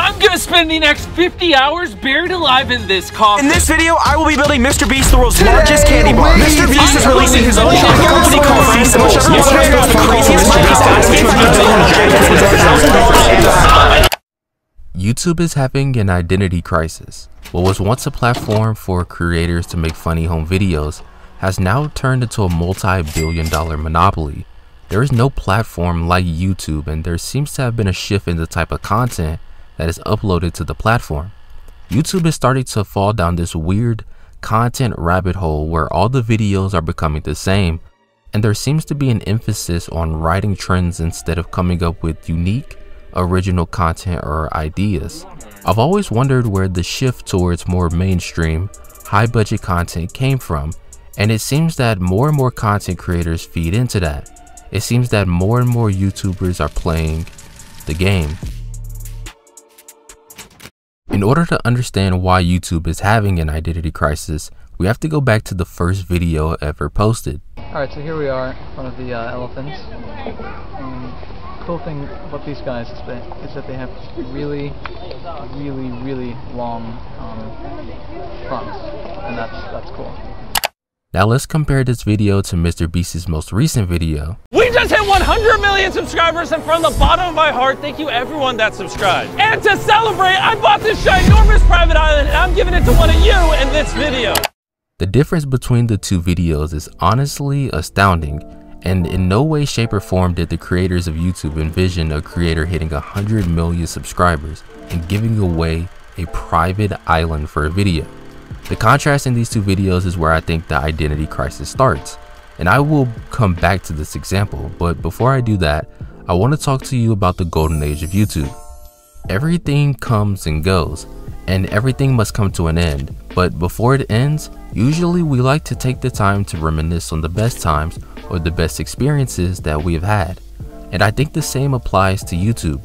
I'm gonna spend the next 50 hours buried alive in this coffin. In this video, I will be building Mr. Beast, the world's largest candy bar. Mr. Beast is releasing his own chocolate company called Team Tumult. YouTube is having an identity crisis. What was once a platform for creators to make funny home videos has now turned into a multi-billion-dollar monopoly. There is no platform like YouTube, and there seems to have been a shift in the type of content that is uploaded to the platform. YouTube is starting to fall down this weird content rabbit hole where all the videos are becoming the same, and there seems to be an emphasis on writing trends instead of coming up with unique, original content or ideas. I've always wondered where the shift towards more mainstream, high-budget content came from, and it seems that more and more content creators feed into that. It seems that more and more YouTubers are playing the game. In order to understand why YouTube is having an identity crisis, we have to go back to the first video ever posted. Alright, so here we are in front of the elephants. Cool thing about these guys is that they have really long fronts, and that's cool. Now let's compare this video to Mr. Beast's most recent video. We just hit 100 million subscribers, and from the bottom of my heart, thank you everyone that subscribed. And to celebrate, I bought this ginormous private island, and I'm giving it to one of you in this video. The difference between the two videos is honestly astounding, and in no way, shape, or form did the creators of YouTube envision a creator hitting 100 million subscribers and giving away a private island for a video. The contrast in these two videos is where I think the identity crisis starts, and I will come back to this example, but before I do that, I want to talk to you about the golden age of YouTube. Everything comes and goes, and everything must come to an end, but before it ends, usually we like to take the time to reminisce on the best times or the best experiences that we have had, and I think the same applies to YouTube.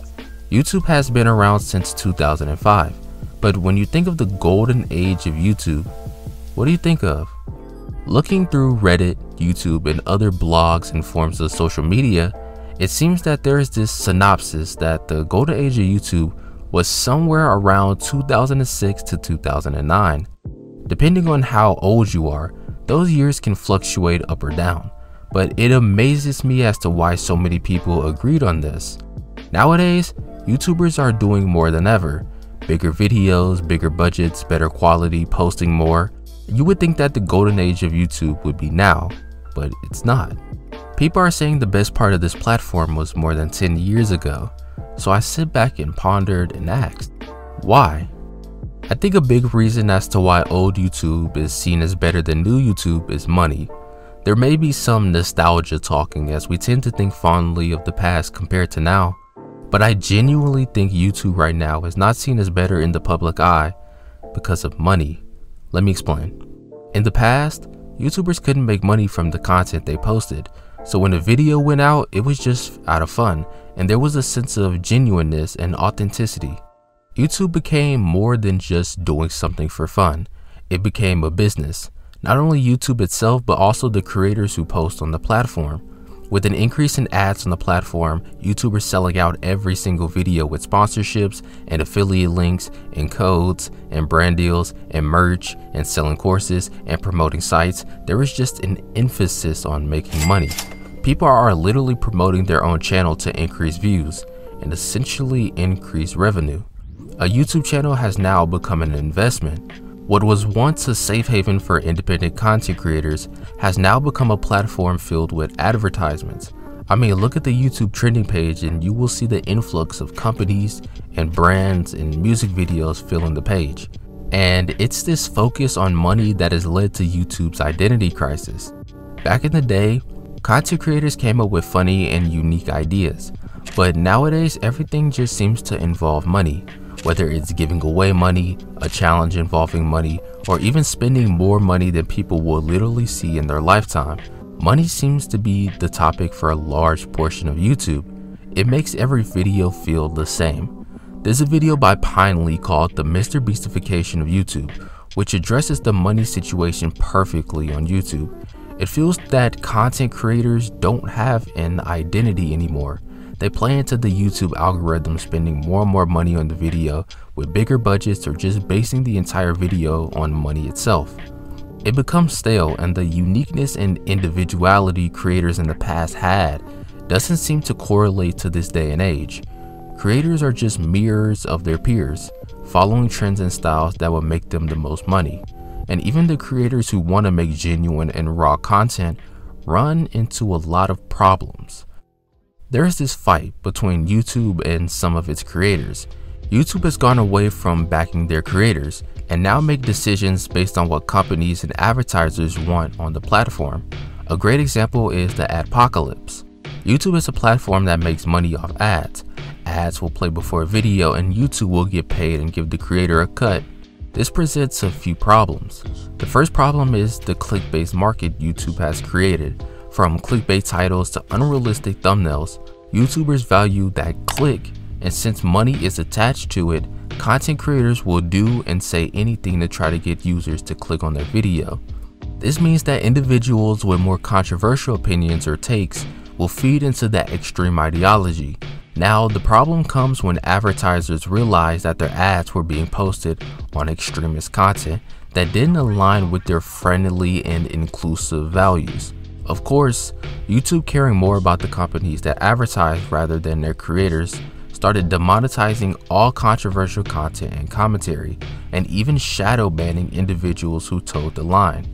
YouTube has been around since 2005. But when you think of the golden age of YouTube, what do you think of? Looking through Reddit, YouTube, and other blogs and forms of social media, it seems that there is this synopsis that the golden age of YouTube was somewhere around 2006 to 2009. Depending on how old you are, those years can fluctuate up or down, but it amazes me as to why so many people agreed on this. Nowadays, YouTubers are doing more than ever. Bigger videos, bigger budgets, better quality, posting more. You would think that the golden age of YouTube would be now, but it's not. People are saying the best part of this platform was more than 10 years ago, so I sit back and pondered and asked, why? I think a big reason as to why old YouTube is seen as better than new YouTube is money. There may be some nostalgia talking as we tend to think fondly of the past compared to now. But I genuinely think YouTube right now is not seen as better in the public eye because of money. Let me explain. In the past, YouTubers couldn't make money from the content they posted, so when a video went out, it was just out of fun, and there was a sense of genuineness and authenticity. YouTube became more than just doing something for fun. It became a business. Not only YouTube itself, but also the creators who post on the platform. With an increase in ads on the platform, YouTubers selling out every single video with sponsorships and affiliate links and codes and brand deals and merch and selling courses and promoting sites, there is just an emphasis on making money. People are literally promoting their own channel to increase views and essentially increase revenue. A YouTube channel has now become an investment. What was once a safe haven for independent content creators has now become a platform filled with advertisements. I mean, look at the YouTube trending page and you will see the influx of companies and brands and music videos filling the page. And it's this focus on money that has led to YouTube's identity crisis. Back in the day, content creators came up with funny and unique ideas, but nowadays everything just seems to involve money. Whether it's giving away money, a challenge involving money, or even spending more money than people will literally see in their lifetime, money seems to be the topic for a large portion of YouTube. It makes every video feel the same. There's a video by Pine Lee called The Mr. Beastification of YouTube, which addresses the money situation perfectly on YouTube. It feels that content creators don't have an identity anymore. They play into the YouTube algorithm, spending more and more money on the video with bigger budgets or just basing the entire video on money itself. It becomes stale, and the uniqueness and individuality creators in the past had doesn't seem to correlate to this day and age. Creators are just mirrors of their peers, following trends and styles that will make them the most money. And even the creators who want to make genuine and raw content run into a lot of problems. There is this fight between YouTube and some of its creators. YouTube has gone away from backing their creators and now make decisions based on what companies and advertisers want on the platform. A great example is the Adpocalypse. YouTube is a platform that makes money off ads. Ads will play before a video and YouTube will get paid and give the creator a cut. This presents a few problems. The first problem is the clickbait market YouTube has created. From clickbait titles to unrealistic thumbnails, YouTubers value that click, and since money is attached to it, content creators will do and say anything to try to get users to click on their video. This means that individuals with more controversial opinions or takes will feed into that extreme ideology. Now, the problem comes when advertisers realize that their ads were being posted on extremist content that didn't align with their friendly and inclusive values. Of course, YouTube, caring more about the companies that advertise rather than their creators, started demonetizing all controversial content and commentary, and even shadow banning individuals who toed the line.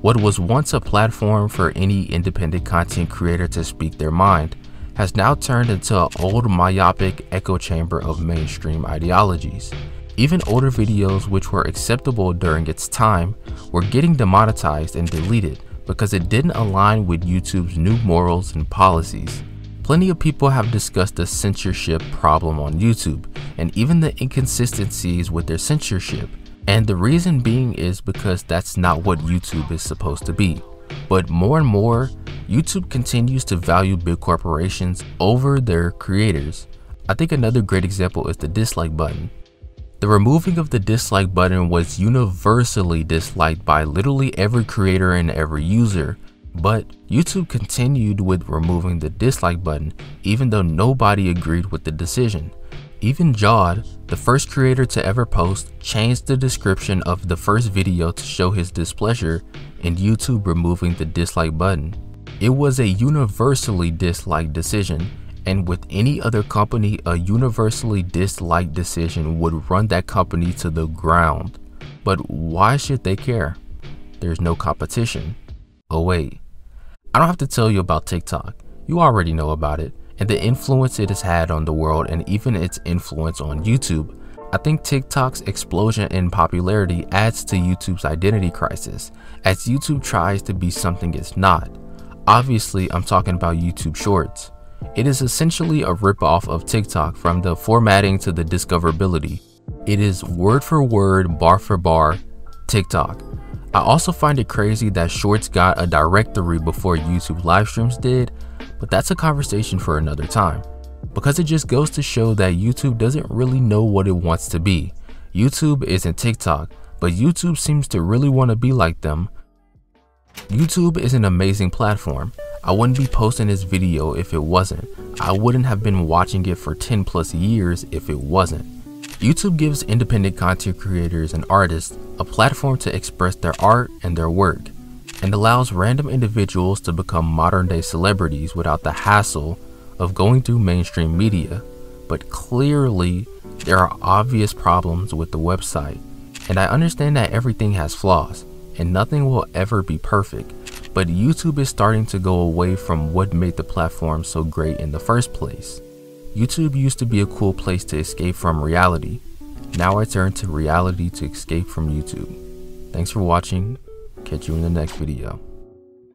What was once a platform for any independent content creator to speak their mind has now turned into an old myopic echo chamber of mainstream ideologies. Even older videos which were acceptable during its time were getting demonetized and deleted because it didn't align with YouTube's new morals and policies. Plenty of people have discussed the censorship problem on YouTube and even the inconsistencies with their censorship. And the reason being is because that's not what YouTube is supposed to be. But more and more, YouTube continues to value big corporations over their creators. I think another great example is the dislike button. The removing of the dislike button was universally disliked by literally every creator and every user. But YouTube continued with removing the dislike button even though nobody agreed with the decision. Even Jod, the first creator to ever post, changed the description of the first video to show his displeasure in YouTube removing the dislike button. It was a universally disliked decision, and with any other company, a universally disliked decision would run that company to the ground. But why should they care? There's no competition. Oh wait, I don't have to tell you about TikTok. You already know about it and the influence it has had on the world and even its influence on YouTube. I think TikTok's explosion in popularity adds to YouTube's identity crisis, as YouTube tries to be something it's not. Obviously, I'm talking about YouTube Shorts. It is essentially a ripoff of TikTok from the formatting to the discoverability. It is word for word, bar for bar, TikTok. I also find it crazy that Shorts got a directory before YouTube live streams did, but that's a conversation for another time. Because it just goes to show that YouTube doesn't really know what it wants to be. YouTube isn't TikTok, but YouTube seems to really want to be like them. YouTube is an amazing platform. I wouldn't be posting this video if it wasn't. I wouldn't have been watching it for 10 plus years if it wasn't. YouTube gives independent content creators and artists a platform to express their art and their work, and allows random individuals to become modern day celebrities without the hassle of going through mainstream media. But clearly, there are obvious problems with the website, and I understand that everything has flaws and nothing will ever be perfect, but YouTube is starting to go away from what made the platform so great in the first place. YouTube used to be a cool place to escape from reality. Now I turn to reality to escape from YouTube. Thanks for watching. Catch you in the next video.